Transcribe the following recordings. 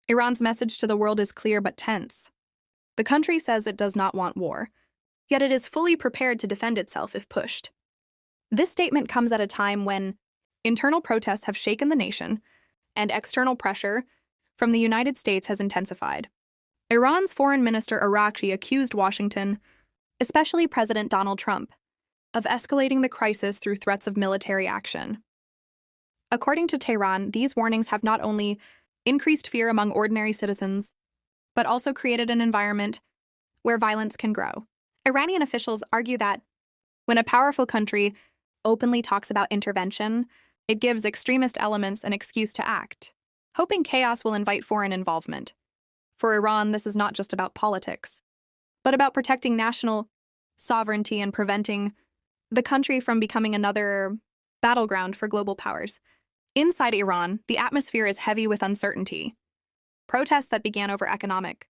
Iran's message to the world is clear but tense. The country says it does not want war, yet it is fully prepared to defend itself if pushed. This statement comes at a time when internal protests have shaken the nation and external pressure from the United States has intensified. Iran's Foreign Minister Araghchi accused Washington, especially President Donald Trump, of escalating the crisis through threats of military action. According to Tehran, these warnings have not only increased fear among ordinary citizens, but also created an environment where violence can grow. Iranian officials argue that when a powerful country openly talks about intervention, it gives extremist elements an excuse to act, hoping chaos will invite foreign involvement. For Iran, this is not just about politics, but about protecting national sovereignty and preventing the country from becoming another battleground for global powers. Inside Iran, the atmosphere is heavy with uncertainty. Protests that began over economic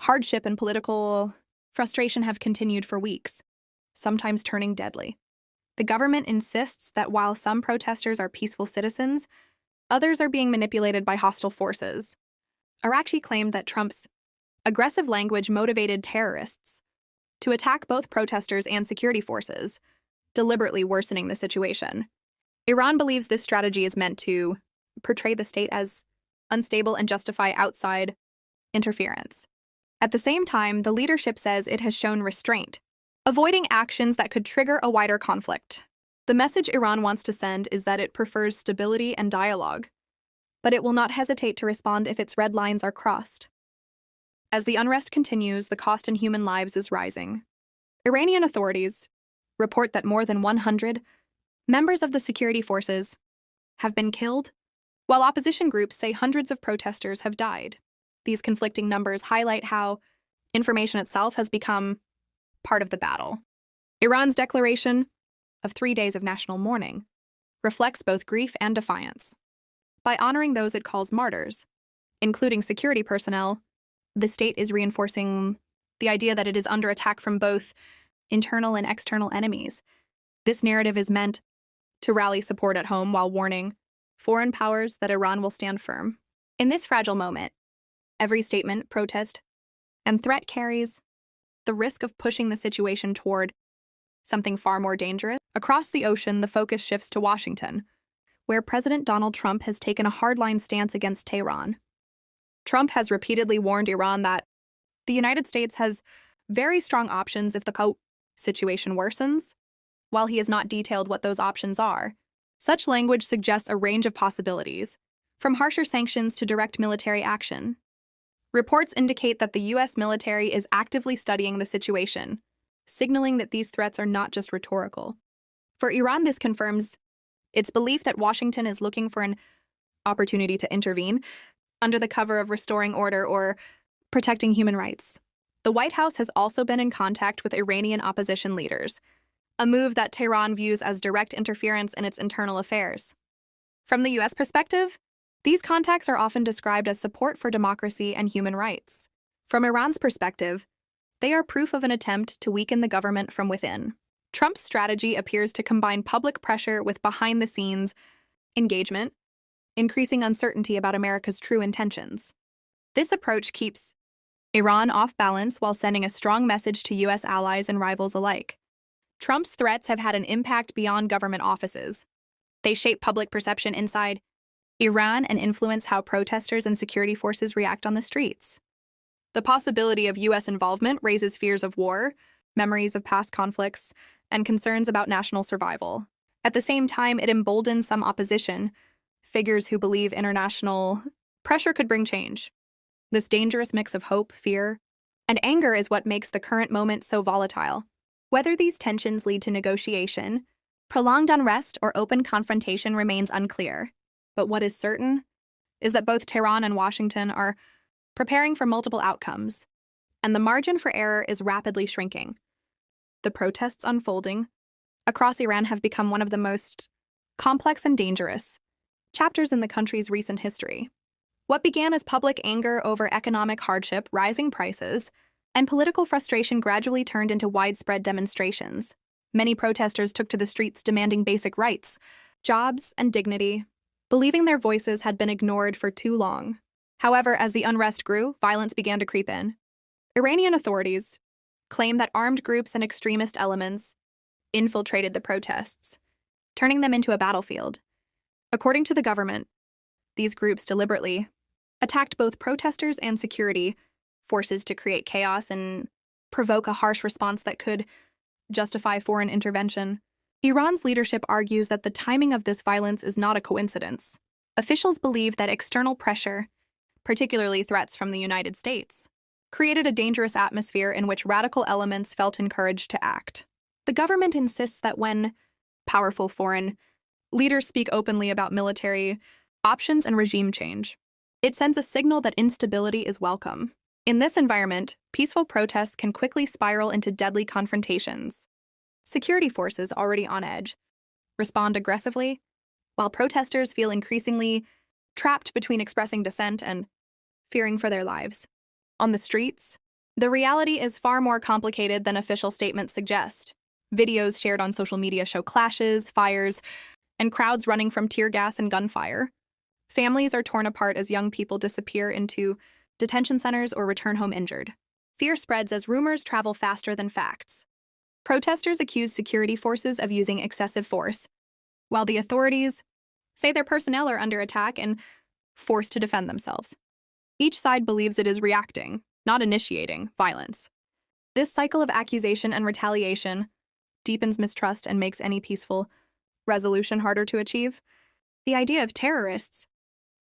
hardship and political frustration have continued for weeks, sometimes turning deadly. The government insists that while some protesters are peaceful citizens, others are being manipulated by hostile forces. Araghchi claimed that Trump's aggressive language motivated terrorists to attack both protesters and security forces, deliberately worsening the situation. Iran believes this strategy is meant to portray the state as unstable and justify outside interference. At the same time, the leadership says it has shown restraint, avoiding actions that could trigger a wider conflict. The message Iran wants to send is that it prefers stability and dialogue, but it will not hesitate to respond if its red lines are crossed. As the unrest continues, the cost in human lives is rising. Iranian authorities report that more than 100 members of the security forces have been killed, while opposition groups say hundreds of protesters have died. These conflicting numbers highlight how information itself has become part of the battle. Iran's declaration of 3 days of national mourning reflects both grief and defiance. By honoring those it calls martyrs, including security personnel, the state is reinforcing the idea that it is under attack from both internal and external enemies. This narrative is meant to rally support at home while warning foreign powers that Iran will stand firm. In this fragile moment, every statement, protest, and threat carries the risk of pushing the situation toward something far more dangerous. Across the ocean, the focus shifts to Washington, where President Donald Trump has taken a hardline stance against Tehran. Trump has repeatedly warned Iran that the United States has very strong options if the situation worsens. While he has not detailed what those options are, such language suggests a range of possibilities, from harsher sanctions to direct military action. Reports indicate that the U.S. military is actively studying the situation, signaling that these threats are not just rhetorical. For Iran, this confirms its belief that Washington is looking for an opportunity to intervene under the cover of restoring order or protecting human rights. The White House has also been in contact with Iranian opposition leaders, a move that Tehran views as direct interference in its internal affairs. From the U.S. perspective, these contacts are often described as support for democracy and human rights. From Iran's perspective, they are proof of an attempt to weaken the government from within. Trump's strategy appears to combine public pressure with behind-the-scenes engagement, increasing uncertainty about America's true intentions. This approach keeps Iran off balance while sending a strong message to U.S. allies and rivals alike. Trump's threats have had an impact beyond government offices. They shape public perception inside Iran and influence how protesters and security forces react on the streets. The possibility of U.S. involvement raises fears of war, memories of past conflicts, and concerns about national survival. At the same time, it emboldens some opposition figures who believe international pressure could bring change. This dangerous mix of hope, fear, and anger is what makes the current moment so volatile. Whether these tensions lead to negotiation, prolonged unrest, or open confrontation remains unclear. But what is certain is that both Tehran and Washington are preparing for multiple outcomes, and the margin for error is rapidly shrinking. The protests unfolding across Iran have become one of the most complex and dangerous chapters in the country's recent history. What began as public anger over economic hardship, rising prices, and political frustration gradually turned into widespread demonstrations. Many protesters took to the streets demanding basic rights, jobs, and dignity, believing their voices had been ignored for too long. However, as the unrest grew, violence began to creep in. Iranian authorities claim that armed groups and extremist elements infiltrated the protests, turning them into a battlefield. According to the government, these groups deliberately attacked both protesters and security forces to create chaos and provoke a harsh response that could justify foreign intervention. Iran's leadership argues that the timing of this violence is not a coincidence. Officials believe that external pressure, particularly threats from the United States, created a dangerous atmosphere in which radical elements felt encouraged to act. The government insists that when powerful foreign leaders speak openly about military options and regime change, it sends a signal that instability is welcome. In this environment, peaceful protests can quickly spiral into deadly confrontations. Security forces, already on edge, respond aggressively, while protesters feel increasingly trapped between expressing dissent and fearing for their lives. On the streets, the reality is far more complicated than official statements suggest. Videos shared on social media show clashes, fires, and crowds running from tear gas and gunfire. Families are torn apart as young people disappear into detention centers or return home injured. Fear spreads as rumors travel faster than facts. Protesters accuse security forces of using excessive force, while the authorities say their personnel are under attack and forced to defend themselves. Each side believes it is reacting, not initiating, violence. This cycle of accusation and retaliation deepens mistrust and makes any peaceful resolution harder to achieve. The idea of terrorists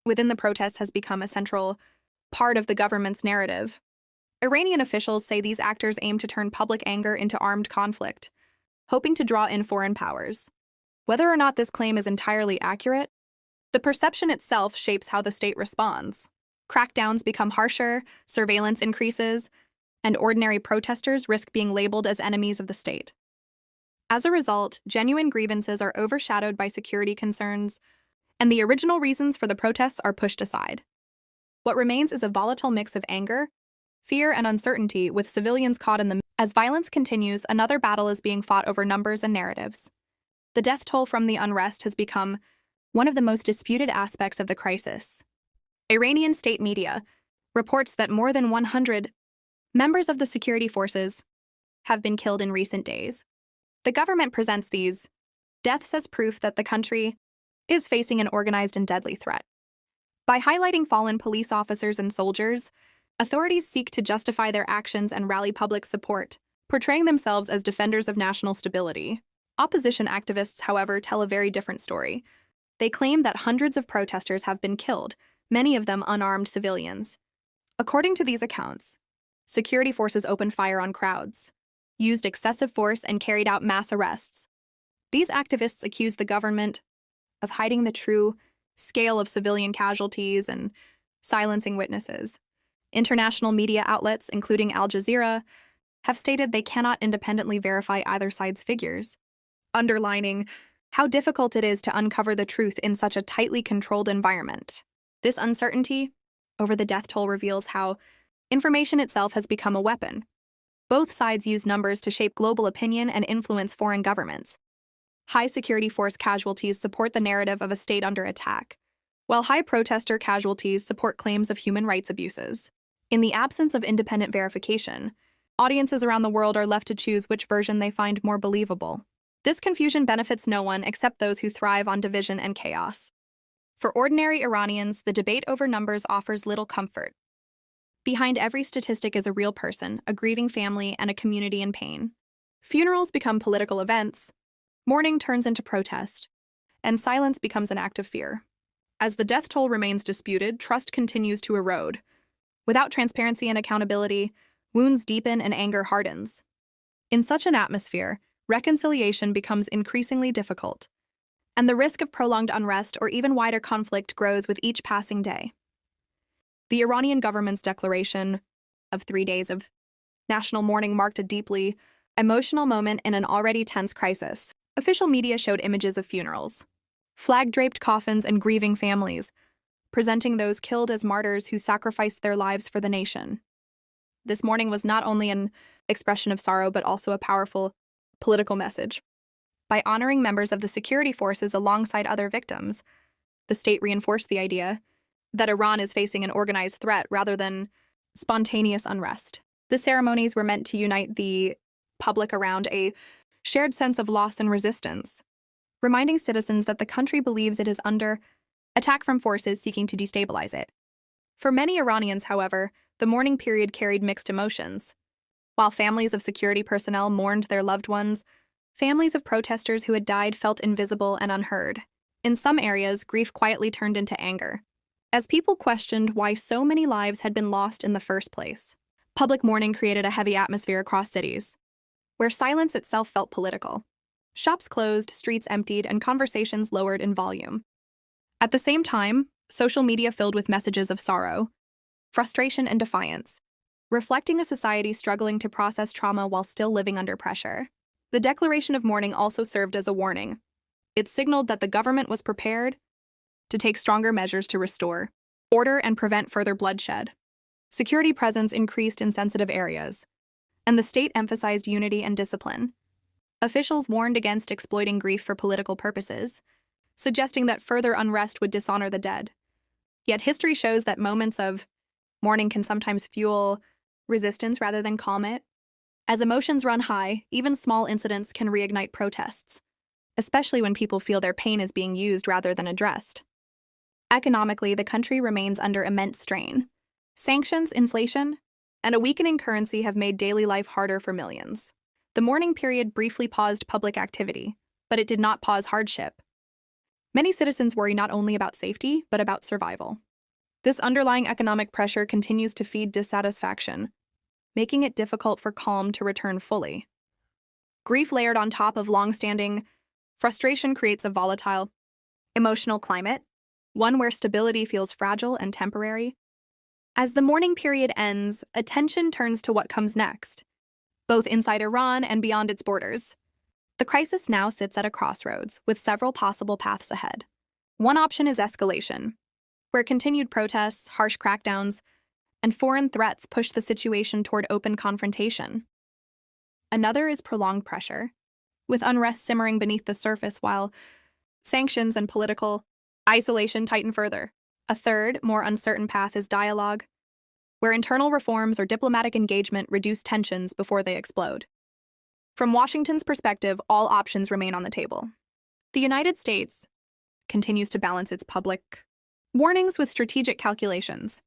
within the protests has become a central part of the government's narrative. Iranian officials say these actors aim to turn public anger into armed conflict, hoping to draw in foreign powers. Whether or not this claim is entirely accurate, the perception itself shapes how the state responds. Crackdowns become harsher, surveillance increases, and ordinary protesters risk being labeled as enemies of the state. As a result, genuine grievances are overshadowed by security concerns, and the original reasons for the protests are pushed aside. What remains is a volatile mix of anger, fear, and uncertainty, with civilians caught in the middle. As violence continues, another battle is being fought over numbers and narratives. The death toll from the unrest has become one of the most disputed aspects of the crisis. Iranian state media reports that more than 100 members of the security forces have been killed in recent days. The government presents these deaths as proof that the country is facing an organized and deadly threat. By highlighting fallen police officers and soldiers, authorities seek to justify their actions and rally public support, portraying themselves as defenders of national stability. Opposition activists, however, tell a very different story. They claim that hundreds of protesters have been killed, many of them unarmed civilians. According to these accounts, security forces opened fire on crowds, used excessive force, and carried out mass arrests. These activists accuse the government of hiding the true scale of civilian casualties and silencing witnesses. International media outlets, including Al Jazeera, have stated they cannot independently verify either side's figures, underlining how difficult it is to uncover the truth in such a tightly controlled environment. This uncertainty over the death toll reveals how information itself has become a weapon. Both sides use numbers to shape global opinion and influence foreign governments. High security force casualties support the narrative of a state under attack, while high protester casualties support claims of human rights abuses. In the absence of independent verification, audiences around the world are left to choose which version they find more believable. This confusion benefits no one except those who thrive on division and chaos. For ordinary Iranians, the debate over numbers offers little comfort. Behind every statistic is a real person, a grieving family, and a community in pain. Funerals become political events, mourning turns into protest, and silence becomes an act of fear. As the death toll remains disputed, trust continues to erode. Without transparency and accountability, wounds deepen and anger hardens. In such an atmosphere, reconciliation becomes increasingly difficult, and the risk of prolonged unrest or even wider conflict grows with each passing day. The Iranian government's declaration of 3 days of national mourning marked a deeply emotional moment in an already tense crisis. Official media showed images of funerals, flag-draped coffins, and grieving families, presenting those killed as martyrs who sacrificed their lives for the nation. This mourning was not only an expression of sorrow, but also a powerful political message. By honoring members of the security forces alongside other victims, the state reinforced the idea that Iran is facing an organized threat rather than spontaneous unrest. The ceremonies were meant to unite the public around a shared sense of loss and resistance, reminding citizens that the country believes it is under attack from forces seeking to destabilize it. For many Iranians, however, the mourning period carried mixed emotions. While families of security personnel mourned their loved ones, families of protesters who had died felt invisible and unheard. In some areas, grief quietly turned into anger, as people questioned why so many lives had been lost in the first place. Public mourning created a heavy atmosphere across cities, where silence itself felt political. Shops closed, streets emptied, and conversations lowered in volume. At the same time, social media filled with messages of sorrow, frustration, and defiance, reflecting a society struggling to process trauma while still living under pressure. The declaration of mourning also served as a warning. It signaled that the government was prepared to take stronger measures to restore order and prevent further bloodshed. Security presence increased in sensitive areas, and the state emphasized unity and discipline. Officials warned against exploiting grief for political purposes, suggesting that further unrest would dishonor the dead. Yet history shows that moments of mourning can sometimes fuel resistance rather than calm it. As emotions run high, even small incidents can reignite protests, especially when people feel their pain is being used rather than addressed. Economically, the country remains under immense strain. Sanctions, inflation, and a weakening currency have made daily life harder for millions. The mourning period briefly paused public activity, but it did not pause hardship. Many citizens worry not only about safety, but about survival. This underlying economic pressure continues to feed dissatisfaction, making it difficult for calm to return fully. Grief layered on top of long-standing frustration creates a volatile, emotional climate, one where stability feels fragile and temporary. As the mourning period ends, attention turns to what comes next, both inside Iran and beyond its borders. The crisis now sits at a crossroads, with several possible paths ahead. One option is escalation, where continued protests, harsh crackdowns, and foreign threats push the situation toward open confrontation. Another is prolonged pressure, with unrest simmering beneath the surface while sanctions and political isolation tighten further. A third, more uncertain path is dialogue, where internal reforms or diplomatic engagement reduce tensions before they explode. From Washington's perspective, all options remain on the table. The United States continues to balance its public warnings with strategic calculations.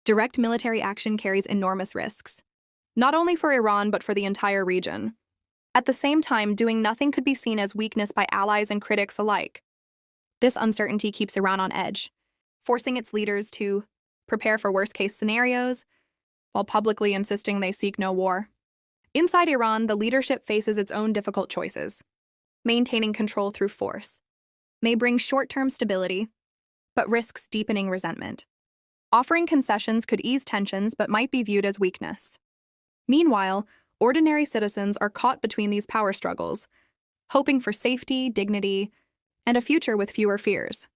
Direct military action carries enormous risks, not only for Iran but for the entire region. At the same time, doing nothing could be seen as weakness by allies and critics alike. This uncertainty keeps Iran on edge, forcing its leaders to prepare for worst-case scenarios while publicly insisting they seek no war. Inside Iran, the leadership faces its own difficult choices. Maintaining control through force may bring short-term stability, but risks deepening resentment. Offering concessions could ease tensions but might be viewed as weakness. Meanwhile, ordinary citizens are caught between these power struggles, hoping for safety, dignity, and a future with fewer fears.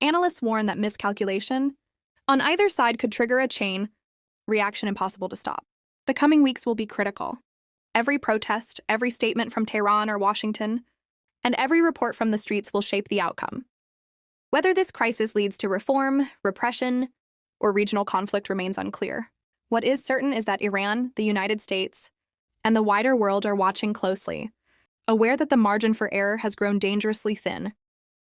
Analysts warn that miscalculation on either side could trigger a chain reaction impossible to stop. The coming weeks will be critical. Every protest, every statement from Tehran or Washington, and every report from the streets will shape the outcome. Whether this crisis leads to reform, repression, or regional conflict remains unclear. What is certain is that Iran, the United States, and the wider world are watching closely, aware that the margin for error has grown dangerously thin.